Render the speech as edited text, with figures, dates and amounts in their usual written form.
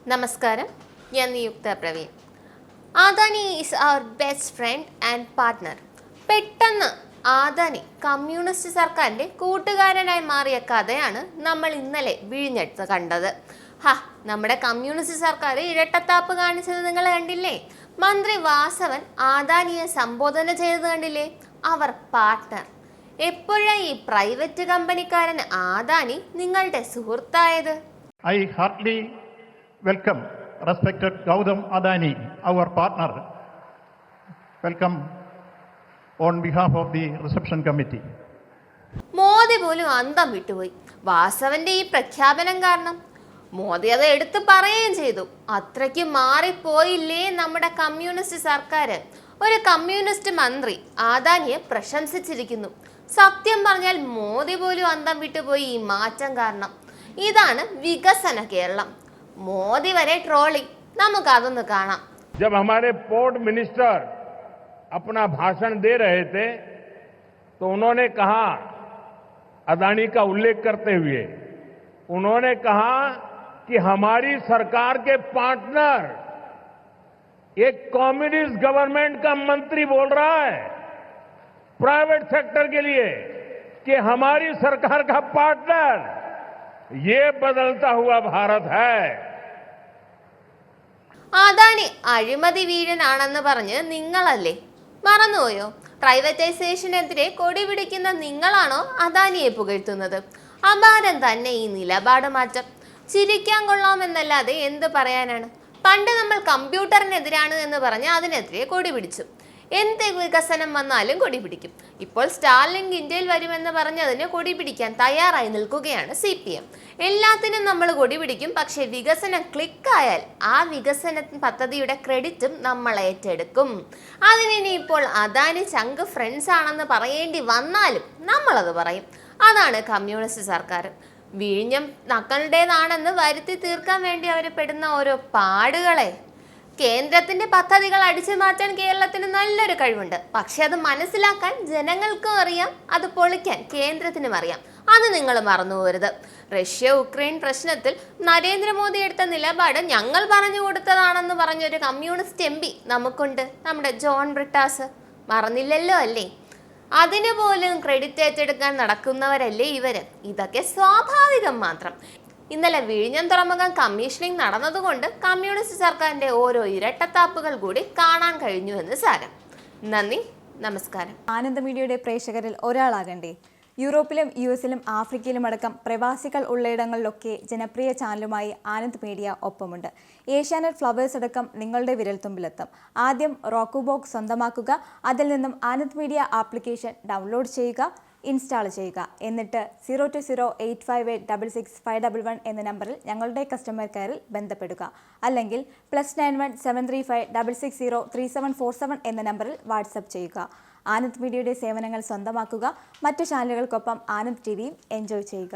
നമസ്കാരം, ഞാൻ നിയുക്ത Praveen. Adani is our best friend and partner. പെട്ടെന്ന് ആദാനി കമ്മ്യൂണിസ്റ്റ് സർക്കാരിൻ്റെ കൂട്ടുകാരനായി മാറിയ കഥയാണ് നമ്മൾ ഇന്നലെ വിഴിഞ്ഞെടുത്ത് കണ്ടത്. നമ്മുടെ കമ്മ്യൂണിസ്റ്റ് സർക്കാർ ഇരട്ടത്താപ്പ് കാണിച്ചത് നിങ്ങൾ കണ്ടില്ലേ? മന്ത്രി വാസവൻ ആദാനിയെ സംബോധന ചെയ്തത് കണ്ടില്ലേ? അവർ പാർട്ട്ണർ. എപ്പോഴാ ഈ പ്രൈവറ്റ് കമ്പനിക്കാരൻ ആദാനി നിങ്ങളുടെ സുഹൃത്തായത്? I heartily welcome respected Gautam Adani, our partner. Welcome on behalf of the reception committee. Modi പോലും അന്തം വിട്ടുപോയി വാസവന്റെ ഈ പ്രഖ്യാപനം കാരണം. മോദി അത് എടുത്തു പറയുകയും ചെയ്തു. അത്രയ്ക്ക് മാറിപ്പോയില്ലേ നമ്മുടെ കമ്മ്യൂണിസ്റ്റ് സർക്കാർ? ഒരു കമ്മ്യൂണിസ്റ്റ് മന്ത്രി ആദാനിയെ പ്രശംസിച്ചിരിക്കുന്നു. സത്യം പറഞ്ഞാൽ മോദി പോലും അന്തം വിട്ടുപോയി ഈ മാറ്റം കാരണം. ഇതാണ് വികസന കേരളം. മോദി വരെ ട്രോളി. നമുക്ക് അതൊന്ന് കാണാം. जब हमारे पोर्ट मिनिस्टर अपना भाषण दे रहे थे तो उन्होंने कहा, अदानी का उल्लेख करते हुए उन्होंने कहा कि हमारी सरकार के पार्टनर एक कम्युनिस्ट गवर्नमेंट का मंत्री बोल रहा है प्राइवेट सेक्टर के लिए कि हमारी सरकार का पार्टनर, ये बदलता हुआ भारत है. അദാനി അഴിമതി വീരനാണെന്ന് പറഞ്ഞ് നിങ്ങളല്ലേ? മറന്നുപോയോ? പ്രൈവറ്റൈസേഷനെതിരെ കൊടി പിടിക്കുന്ന നിങ്ങളാണോ അദാനിയെ പുകഴ്ത്തുന്നത്? അപാരം തന്നെ ഈ നിലപാട് മാറ്റം. ചിരിക്കാൻ കൊള്ളാമെന്നല്ലാതെ എന്ത് പറയാനാണ്? പണ്ട് നമ്മൾ കമ്പ്യൂട്ടറിനെതിരാണ് എന്ന് പറഞ്ഞ് അതിനെതിരെ കൊടി പിടിച്ചു. എന്ത് വികസനം വന്നാലും കൊടി പിടിക്കും. ഇപ്പോൾ സ്റ്റാർലിങ്ക് ഇന്ത്യയിൽ വരുമെന്ന് പറഞ്ഞതിന് കൊടി പിടിക്കാൻ തയ്യാറായി നിൽക്കുകയാണ് CPM. എല്ലാത്തിനും നമ്മൾ കൊടി പിടിക്കും. പക്ഷേ വികസനം ക്ലിക്കായാൽ ആ വികസന പദ്ധതിയുടെ ക്രെഡിറ്റും നമ്മൾ ഏറ്റെടുക്കും. അതിനി ഇപ്പോൾ അദാനി ചങ്ക് ഫ്രണ്ട്സ് ആണെന്ന് പറയേണ്ടി വന്നാലും നമ്മളത് പറയും. അതാണ് കമ്മ്യൂണിസ്റ്റ് സർക്കാർ. വിഴിഞ്ഞം നക്കളുടേതാണെന്ന് വരുത്തി തീർക്കാൻ വേണ്ടി അവർ പെടുന്ന ഓരോ പാടുകളെ. കേന്ദ്രത്തിന്റെ പദ്ധതികൾ അടിച്ചു മാറ്റാൻ കേരളത്തിന് നല്ലൊരു കഴിവുണ്ട്. പക്ഷെ അത് മനസ്സിലാക്കാൻ ജനങ്ങൾക്കും അറിയാം, അത് പൊളിക്കാൻ കേന്ദ്രത്തിനും അറിയാം. അത് നിങ്ങൾ മറന്നു പോകരുത്. റഷ്യ ഉക്രൈൻ പ്രശ്നത്തിൽ നരേന്ദ്രമോദി എടുത്ത നിലപാട് ഞങ്ങൾ പറഞ്ഞു കൊടുത്തതാണെന്ന് പറഞ്ഞൊരു കമ്മ്യൂണിസ്റ്റ് MP നമുക്കുണ്ട്, നമ്മുടെ ജോൺ ബ്രിട്ടാസ്. മറന്നില്ലല്ലോ അല്ലേ? അതിന് പോലും ക്രെഡിറ്റ് ഏറ്റെടുക്കാൻ നടക്കുന്നവരല്ലേ ഇവര്. ഇതൊക്കെ സ്വാഭാവികം മാത്രം. ഇന്നലെ വിഴിഞ്ഞം തുറമുഖം കമ്മീഷനിങ് നടന്നതുകൊണ്ട് കമ്മ്യൂണിസ്റ്റ് സർക്കാരിന്റെ ഓരോ ഇരട്ടത്താപ്പുകൾ കൂടി കാണാൻ കഴിഞ്ഞു എന്ന് സാരം. നന്ദി, നമസ്കാരം. ആനന്ദ മീഡിയയുടെ പ്രേക്ഷകരിൽ ഒരാളാകണ്ടേ? യൂറോപ്പിലും US-ലും ആഫ്രിക്കയിലും അടക്കം പ്രവാസികൾ ഉള്ളയിടങ്ങളിലൊക്കെ ജനപ്രിയ ചാനലുമായി ആനന്ദ് മീഡിയ ഒപ്പമുണ്ട്. ഏഷ്യാനെറ്റ് ഫ്ലവേഴ്സ് അടക്കം നിങ്ങളുടെ വിരൽത്തുമ്പിലെത്തും. ആദ്യം റോക്കു ബോക്സ് സ്വന്തമാക്കുക. അതിൽ നിന്നും ആനന്ദ് മീഡിയ ആപ്ലിക്കേഷൻ ഡൗൺലോഡ് ചെയ്യുക, ഇൻസ്റ്റാൾ ചെയ്യുക. എന്നിട്ട് 02085866511 എന്ന നമ്പറിൽ ഞങ്ങളുടെ കസ്റ്റമർ കെയറിൽ ബന്ധപ്പെടുക. അല്ലെങ്കിൽ +91 735 660 3747 എന്ന നമ്പറിൽ വാട്സപ്പ് ചെയ്യുക. ആനന്ദ് മീഡിയയുടെ സേവനങ്ങൾ സ്വന്തമാക്കുക. മറ്റു ചാനലുകൾക്കൊപ്പം ആനന്ദ് TVയും എൻജോയ് ചെയ്യുക.